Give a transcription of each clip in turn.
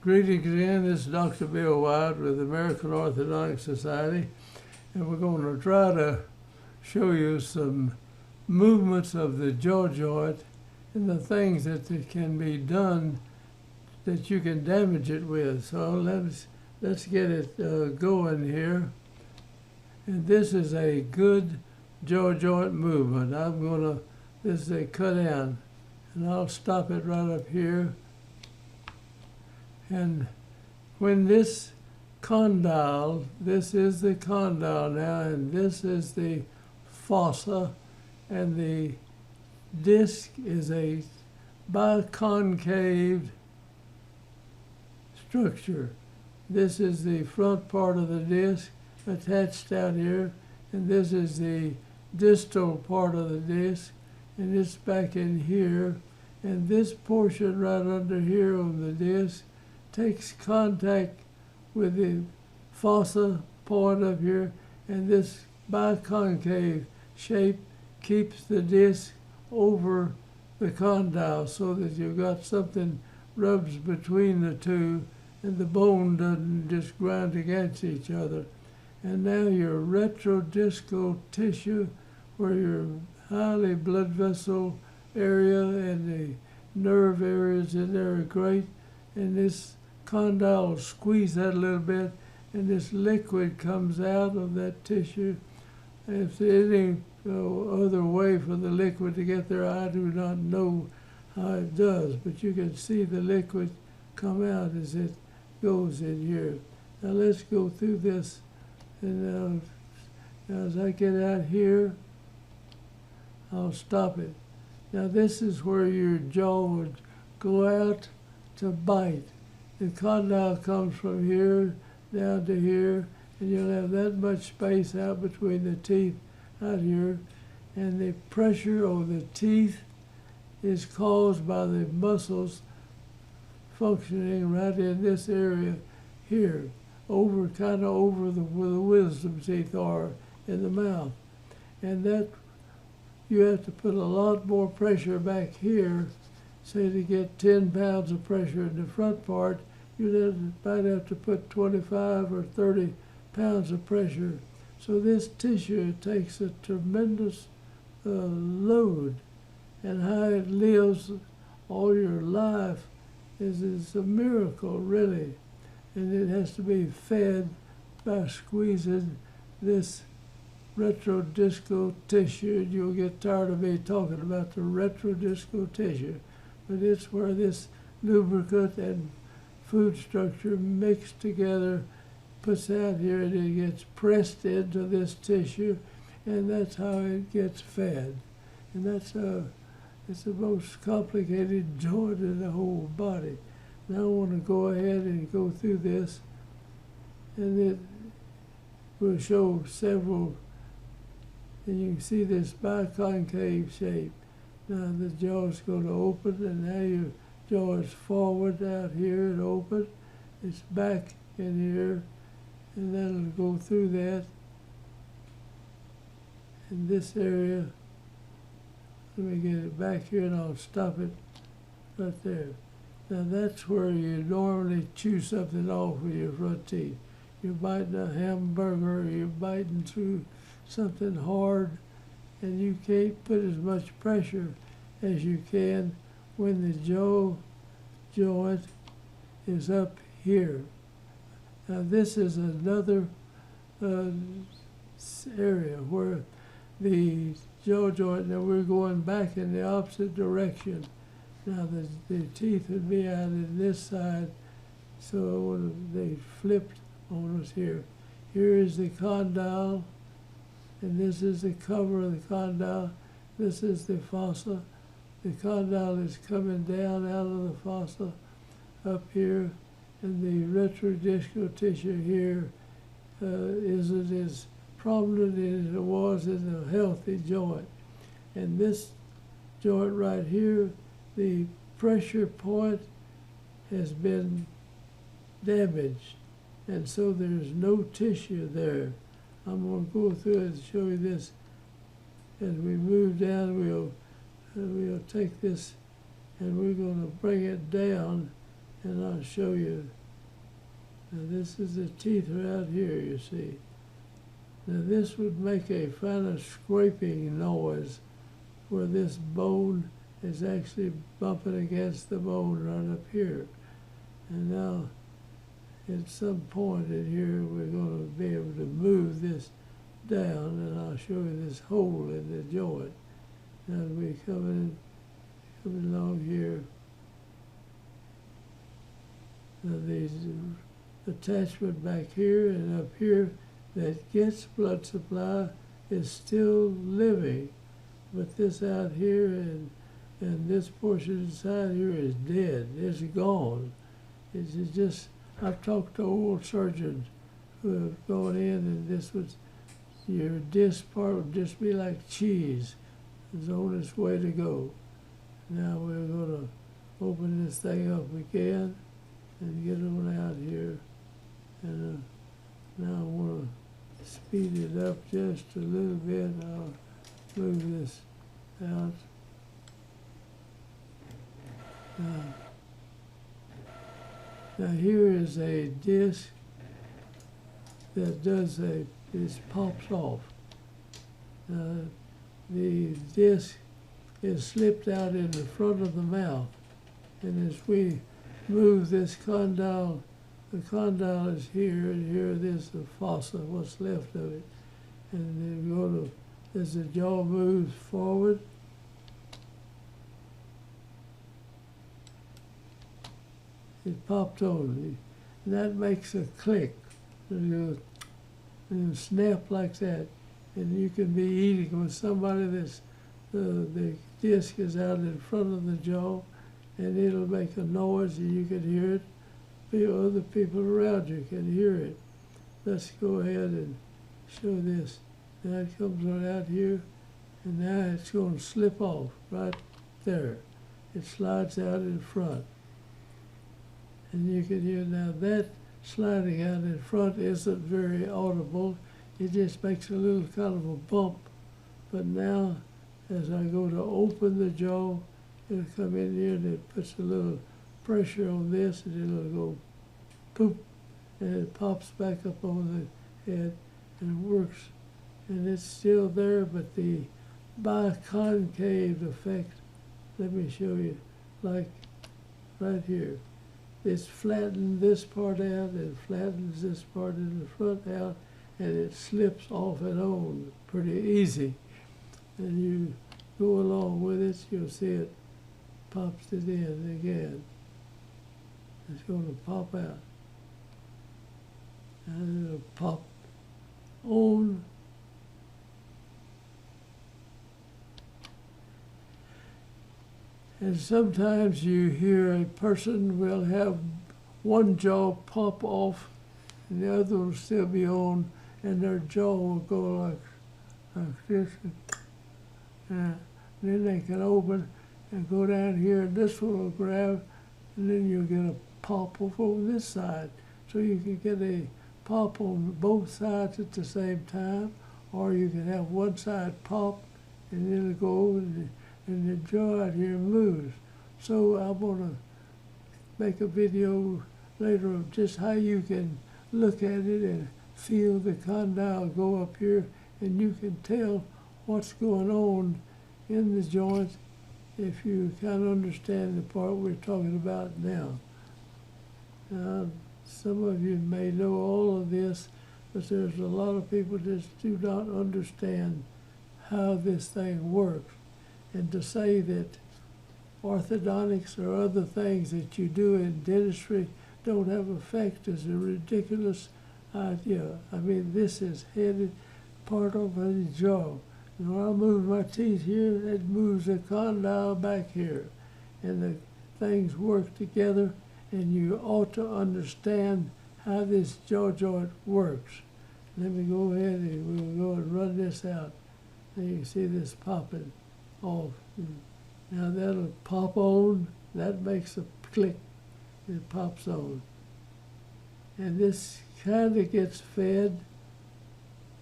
Greetings again. This is Dr. Bill Wyatt with the American Orthodontic Society, and we're going to try to show you some movements of the jaw joint and the things that can be done that you can damage it with. So let's get it going here. And this is a good jaw joint movement. This is a cut in, and I'll stop it right up here. And when this condyle, this is the condyle now, and this is the fossa, and the disc is a biconcave structure. This is the front part of the disc attached out here, and this is the distal part of the disc, and it's back in here, and this portion right under here on the disc takes contact with the fossa point up here, and this biconcave shape keeps the disc over the condyle so that you've got something rubs between the two and the bone doesn't just grind against each other. And now your retrodiscal tissue, where your highly blood vessel area and the nerve areas in there are great, and this condyle will squeeze that a little bit, and this liquid comes out of that tissue. If there's any other way for the liquid to get there, I do not know how it does, but you can see the liquid come out as it goes in here. Now let's go through this, and as I get out here, I'll stop it. Now this is where your jaw would go out to bite. The condyle comes from here down to here, and you'll have that much space out between the teeth out here. And the pressure on the teeth is caused by the muscles functioning right in this area here, kind of over where the wisdom teeth are in the mouth. And that you have to put a lot more pressure back here. Say to get 10 pounds of pressure in the front part, you might have to put 25 or 30 pounds of pressure. So this tissue takes a tremendous load, and how it lives all your life is a miracle, really. And it has to be fed by squeezing this retrodiscal tissue. You'll get tired of me talking about the retrodiscal tissue, but it's where this lubricant and food structure mixed together puts out here, and it gets pressed into this tissue, and that's how it gets fed. And it's the most complicated joint in the whole body. Now I want to go ahead and go through this, and it will show several, and you can see this biconcave shape. Now the jaw is going to open, and now your jaw is forward out here and open. It's back in here, and then it'll go through that. In this area, let me get it back here and I'll stop it right there. Now that's where you normally chew something off with your front teeth. You're biting a hamburger, or you're biting through something hard, and you can't put as much pressure as you can when the jaw joint is up here. Now this is another area where the jaw joint, now we're going back in the opposite direction. Now the teeth would be out in this side, so they flipped on us here. Here is the condyle, and this is the cover of the condyle. This is the fossa. The condyle is coming down out of the fossa up here, and the retrodiscal tissue here isn't as prominent as it was in a healthy joint. And this joint right here, the pressure point has been damaged, and so there's no tissue there. I'm going to go through and show you this. As we move down, we'll take this, and we're going to bring it down and I'll show you. Now this is the teeth right here, you see. Now this would make a kind of scraping noise where this bone is actually bumping against the bone right up here. And now at some point in here we're going to be able to move this down, and I'll show you this hole in the joint. Now we're coming along here. Now these attachment back here and up here that gets blood supply is still living, but this out here and this portion inside here is dead. It's gone. It's just, I've talked to old surgeons who have gone in, and this was, your disc part would just be like cheese. It's on its way to go. Now we're going to open this thing up again and get on out here. And now I want to speed it up just a little bit. I'll move this out. Now here is a disc that this pops off. The disc is slipped out in the front of the mouth, and as we move this condyle, the condyle is here, and here it is the fossa, what's left of it. And then as the jaw moves forward, it popped on, and that makes a click. And it'll snap like that, and you can be eating with somebody that's the disc is out in front of the jaw, and it'll make a noise, and you can hear it. Other people around you can hear it. Let's go ahead and show this. Now it comes right out here, and now it's going to slip off right there. It slides out in front. And you can hear now that sliding out in front isn't very audible. It just makes a little kind of a bump. But now, as I go to open the jaw, it'll come in here and it puts a little pressure on this, and it'll go poop, and it pops back up on the head, and it works. And it's still there, but the biconcave effect, let me show you, like right here. It's flattened this part out and flattens this part in the front out, and it slips off and on pretty easy. And you go along with it, you'll see it pops it in again. It's going to pop out. And it'll pop on. And sometimes you hear a person will have one jaw pop off and the other will still be on, and their jaw will go like this. And then they can open and go down here, and this one will grab, and then you'll get a pop off on this side. So you can get a pop on both sides at the same time, or you can have one side pop and it'll go and the jaw out here moves. So I want to make a video later of just how you can look at it and feel the condyle go up here, and you can tell what's going on in the joint if you kind of understand the part we're talking about now. Some of you may know all of this, but there's a lot of people that do not understand how this thing works. And to say that orthodontics or other things that you do in dentistry don't have effect is a ridiculous idea. I mean, this is headed part of the jaw. And when I move my teeth here, it moves the condyle back here. And the things work together, and you ought to understand how this jaw joint works. Let me go ahead and we'll go and run this out. And you can see this popping off. Now that'll pop on, that makes a click, it pops on. And this kind of gets fed,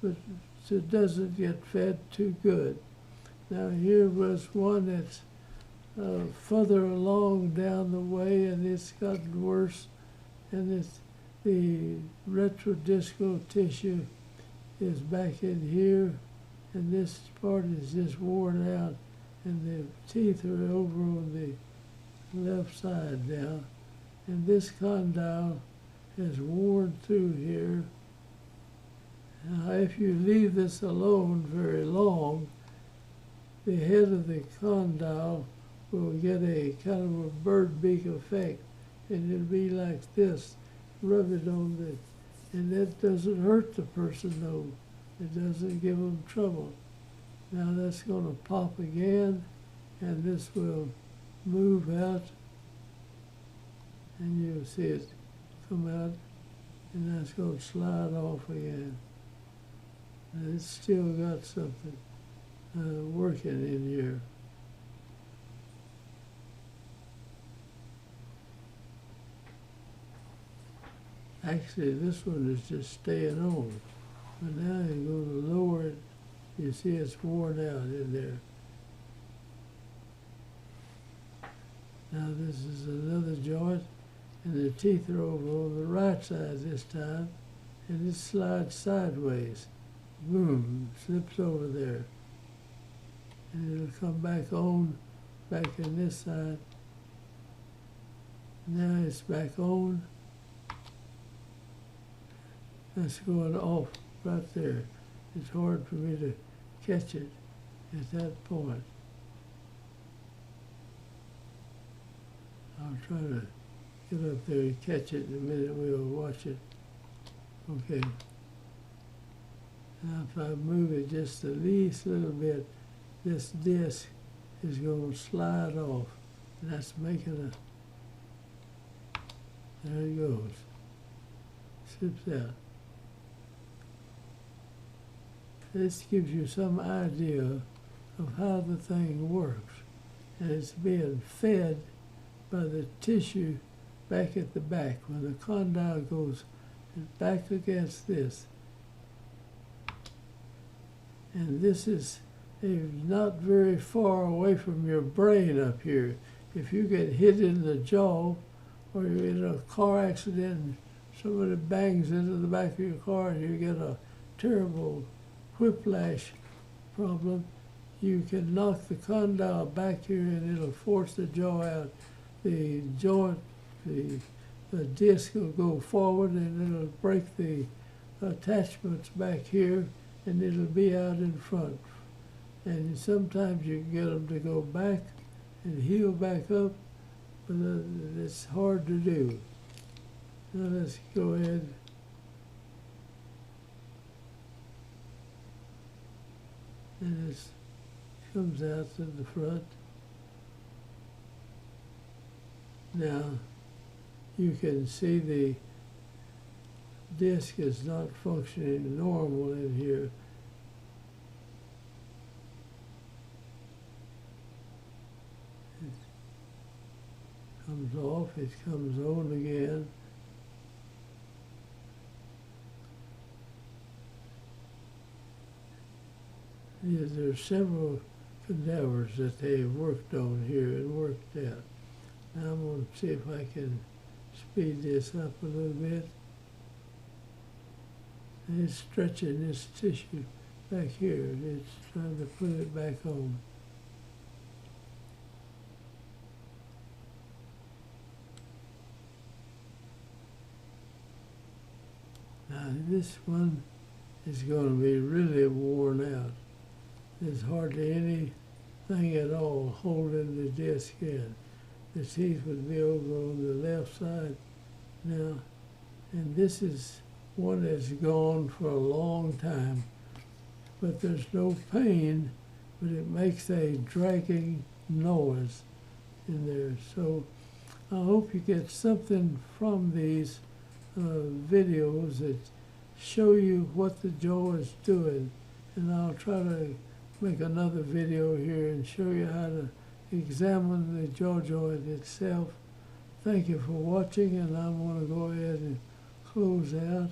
but it doesn't get fed too good. Now here was one that's further along down the way, and it's gotten worse. And it's the retrodiscal tissue is back in here, and this part is just worn out, and the teeth are over on the left side now, and this condyle has worn through here. Now, if you leave this alone very long, the head of the condyle will get a kind of a bird beak effect, and it'll be like this. Rub it on the, and that doesn't hurt the person though. It doesn't give them trouble. Now that's going to pop again, and this will move out, and you'll see it come out, and that's going to slide off again. And it's still got something working in here. Actually, this one is just staying on. But now you're going to lower it. You see it's worn out in there. Now this is another joint, and the teeth are over on the right side this time, and it slides sideways. Boom, slips over there. And it'll come back on, back in this side. Now it's back on. That's going off right there. It's hard for me to catch it at that point. I'll try to get up there and catch it in a minute. We'll watch it. Okay. Now if I move it just the least little bit, this disc is going to slide off. And that's making a, there it goes. Slips out. This gives you some idea of how the thing works. And it's being fed by the tissue back at the back. When the condyle goes back against this. And this is not very far away from your brain up here. If you get hit in the jaw, or you're in a car accident and somebody bangs into the back of your car and you get a terrible whiplash problem, you can knock the condyle back here and it'll force the jaw out. The joint, the disc will go forward and it'll break the attachments back here, and it'll be out in front. And sometimes you can get them to go back and heal back up, but it's hard to do. Now let's go ahead. And it comes out to the front. Now you can see the disc is not functioning normal in here. It comes off, it comes on again. Yeah, there's several cadavers that they've worked on here and worked out. Now I'm going to see if I can speed this up a little bit. And it's stretching this tissue back here. It's trying to put it back on. Now this one is going to be really worn out. There's hardly anything at all holding the disc in. The teeth would be over on the left side now. And this is one that's gone for a long time. But there's no pain, but it makes a dragging noise in there. So I hope you get something from these videos that show you what the jaw is doing. And I'll try to make another video here and show you how to examine the jaw joint itself. Thank you for watching, and I'm going to go ahead and close out.